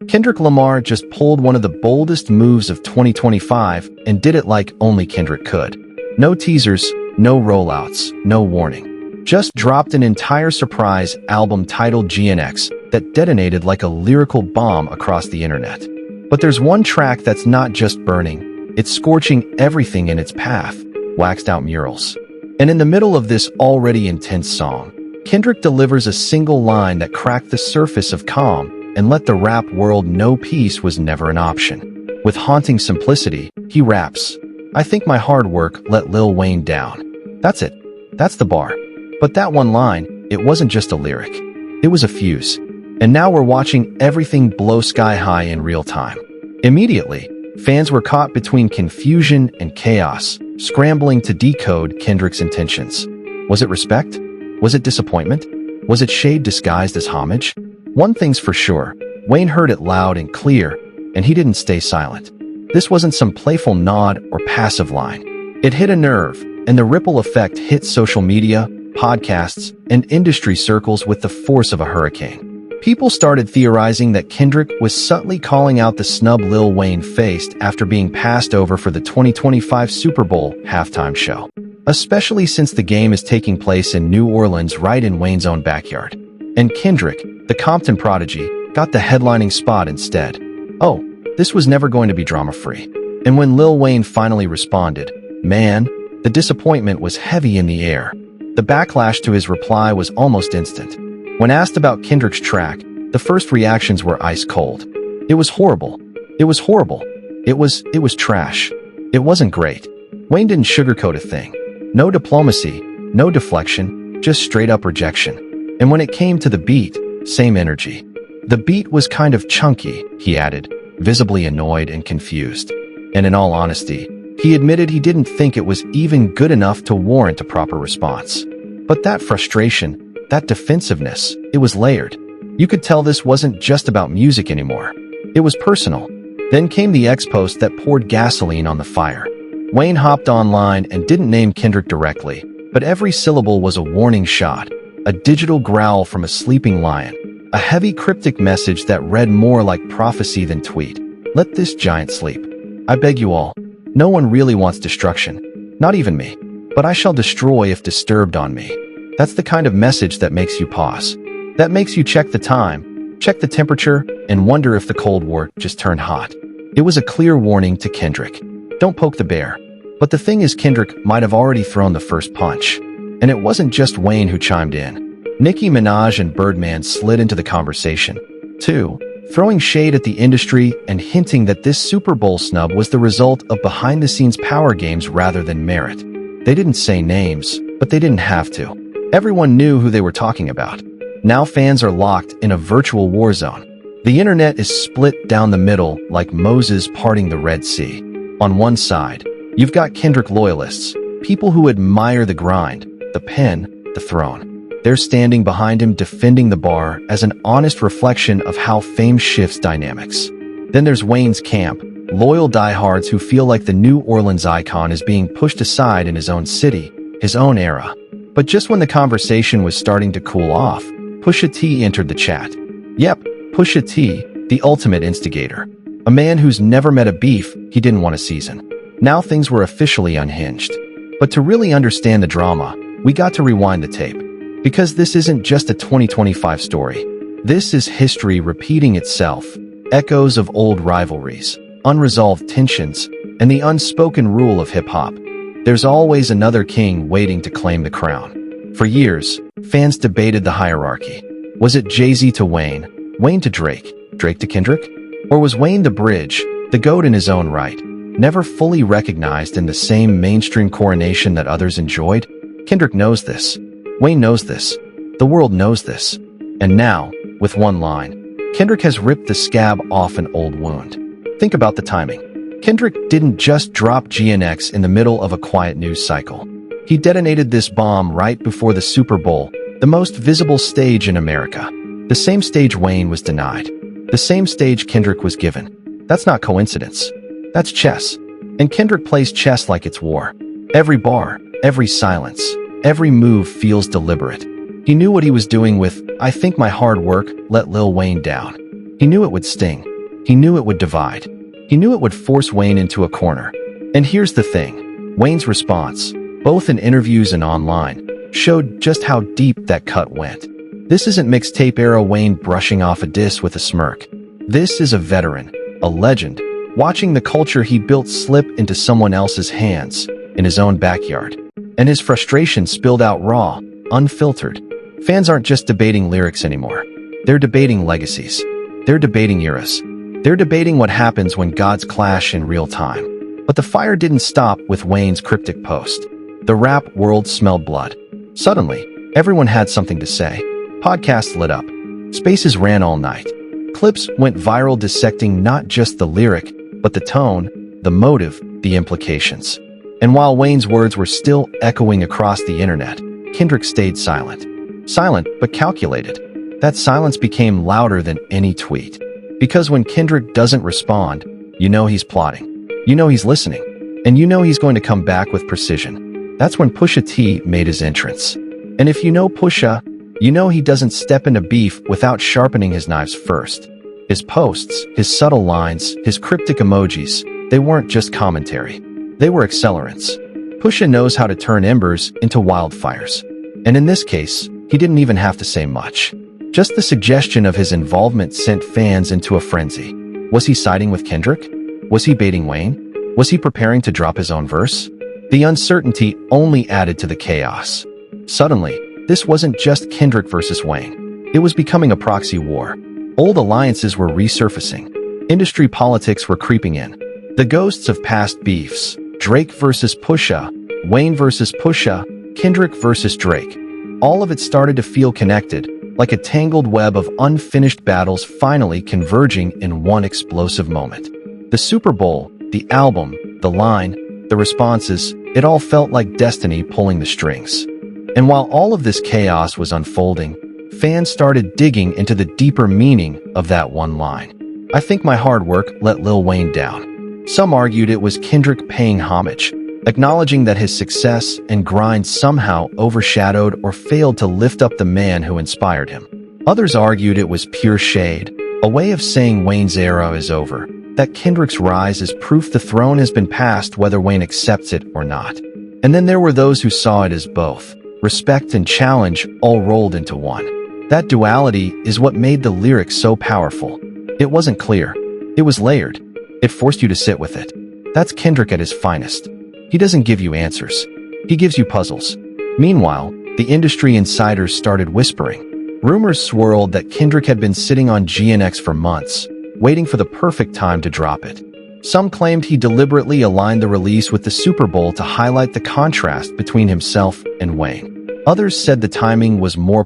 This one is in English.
Kendrick Lamar just pulled one of the boldest moves of 2025 and did it like only Kendrick could. No teasers, no rollouts, no warning. Just dropped an entire surprise album titled GNX that detonated like a lyrical bomb across the internet. But there's one track that's not just burning, it's scorching everything in its path, waxed out murals. And in the middle of this already intense song, Kendrick delivers a single line that cracked the surface of calm and let the rap world know peace was never an option. With haunting simplicity, he raps, "I think my hard work let Lil Wayne down." That's it. That's the bar. But that one line, it wasn't just a lyric. It was a fuse. And now we're watching everything blow sky high in real time. Immediately, fans were caught between confusion and chaos, scrambling to decode Kendrick's intentions. Was it respect? Was it disappointment? Was it shade disguised as homage? One thing's for sure, Wayne heard it loud and clear, and he didn't stay silent. This wasn't some playful nod or passive line. It hit a nerve, and the ripple effect hit social media, podcasts, and industry circles with the force of a hurricane. People started theorizing that Kendrick was subtly calling out the snub Lil Wayne faced after being passed over for the 2025 Super Bowl halftime show, especially since the game is taking place in New Orleans right in Wayne's own backyard. And Kendrick, the Compton prodigy, got the headlining spot instead. Oh, this was never going to be drama-free. And when Lil Wayne finally responded, man, the disappointment was heavy in the air. The backlash to his reply was almost instant. When asked about Kendrick's track, the first reactions were ice cold. It was horrible. It was horrible. It was trash. It wasn't great. Wayne didn't sugarcoat a thing. No diplomacy, no deflection, just straight up rejection. And when it came to the beat, same energy. The beat was kind of chunky, he added, visibly annoyed and confused. And in all honesty, he admitted he didn't think it was even good enough to warrant a proper response. But that frustration, that defensiveness, it was layered. You could tell this wasn't just about music anymore. It was personal. Then came the X-post that poured gasoline on the fire. Wayne hopped online and didn't name Kendrick directly, but every syllable was a warning shot, a digital growl from a sleeping lion, a heavy cryptic message that read more like prophecy than tweet. Let this giant sleep. I beg you all. No one really wants destruction. Not even me. But I shall destroy if disturbed on me. That's the kind of message that makes you pause. That makes you check the time, check the temperature, and wonder if the Cold War just turned hot. It was a clear warning to Kendrick. Don't poke the bear. But the thing is, Kendrick might have already thrown the first punch. And it wasn't just Wayne who chimed in. Nicki Minaj and Birdman slid into the conversation, too, throwing shade at the industry and hinting that this Super Bowl snub was the result of behind-the-scenes power games rather than merit. They didn't say names, but they didn't have to. Everyone knew who they were talking about. Now fans are locked in a virtual war zone. The internet is split down the middle like Moses parting the Red Sea. On one side, you've got Kendrick loyalists, people who admire the grind, the pen, the throne. They're standing behind him defending the bar as an honest reflection of how fame shifts dynamics. Then there's Wayne's camp, loyal diehards who feel like the New Orleans icon is being pushed aside in his own city, his own era. But just when the conversation was starting to cool off, Pusha T entered the chat. Yep, Pusha T, the ultimate instigator. A man who's never met a beef he didn't want to season. Now things were officially unhinged. But to really understand the drama, we got to rewind the tape. Because this isn't just a 2025 story. This is history repeating itself, echoes of old rivalries, unresolved tensions, and the unspoken rule of hip-hop. There's always another king waiting to claim the crown. For years, fans debated the hierarchy. Was it Jay-Z to Wayne, Wayne to Drake, Drake to Kendrick? Or was Wayne the bridge, the GOAT in his own right, never fully recognized in the same mainstream coronation that others enjoyed? Kendrick knows this. Wayne knows this. The world knows this. And now, with one line, Kendrick has ripped the scab off an old wound. Think about the timing. Kendrick didn't just drop GNX in the middle of a quiet news cycle. He detonated this bomb right before the Super Bowl, the most visible stage in America. The same stage Wayne was denied. The same stage Kendrick was given. That's not coincidence. That's chess. And Kendrick plays chess like it's war. Every bar, every silence, every move feels deliberate. He knew what he was doing with, "I think my hard work let Lil Wayne down." He knew it would sting. He knew it would divide. He knew it would force Wayne into a corner. And here's the thing. Wayne's response, both in interviews and online, showed just how deep that cut went. This isn't mixtape-era Wayne brushing off a diss with a smirk. This is a veteran, a legend, watching the culture he built slip into someone else's hands, in his own backyard. And his frustration spilled out raw, unfiltered. Fans aren't just debating lyrics anymore. They're debating legacies. They're debating eras. They're debating what happens when gods clash in real time. But the fire didn't stop with Wayne's cryptic post. The rap world smelled blood. Suddenly, everyone had something to say. Podcasts lit up. Spaces ran all night. Clips went viral dissecting not just the lyric, but the tone, the motive, the implications. And while Wayne's words were still echoing across the internet, Kendrick stayed silent. Silent, but calculated. That silence became louder than any tweet. Because when Kendrick doesn't respond, you know he's plotting. You know he's listening. And you know he's going to come back with precision. That's when Pusha T made his entrance. And if you know Pusha, you know he doesn't step into beef without sharpening his knives first. His posts, his subtle lines, his cryptic emojis, they weren't just commentary. They were accelerants. Pusha knows how to turn embers into wildfires. And in this case, he didn't even have to say much. Just the suggestion of his involvement sent fans into a frenzy. Was he siding with Kendrick? Was he baiting Wayne? Was he preparing to drop his own verse? The uncertainty only added to the chaos. Suddenly, this wasn't just Kendrick versus Wayne. It was becoming a proxy war. Old alliances were resurfacing. Industry politics were creeping in. The ghosts of past beefs, Drake versus Pusha, Wayne versus Pusha, Kendrick versus Drake. All of it started to feel connected, like a tangled web of unfinished battles finally converging in one explosive moment. The Super Bowl, the album, the line, the responses, it all felt like destiny pulling the strings. And while all of this chaos was unfolding, fans started digging into the deeper meaning of that one line. I think my hard work let Lil Wayne down. Some argued it was Kendrick paying homage, acknowledging that his success and grind somehow overshadowed or failed to lift up the man who inspired him. Others argued it was pure shade, a way of saying Wayne's era is over, that Kendrick's rise is proof the throne has been passed whether Wayne accepts it or not. And then there were those who saw it as both. Respect and challenge all rolled into one. That duality is what made the lyrics so powerful. It wasn't clear. It was layered. It forced you to sit with it. That's Kendrick at his finest. He doesn't give you answers. He gives you puzzles. Meanwhile, the industry insiders started whispering. Rumors swirled that Kendrick had been sitting on GNX for months, waiting for the perfect time to drop it. Some claimed he deliberately aligned the release with the Super Bowl to highlight the contrast between himself and Wayne. Others said the timing was more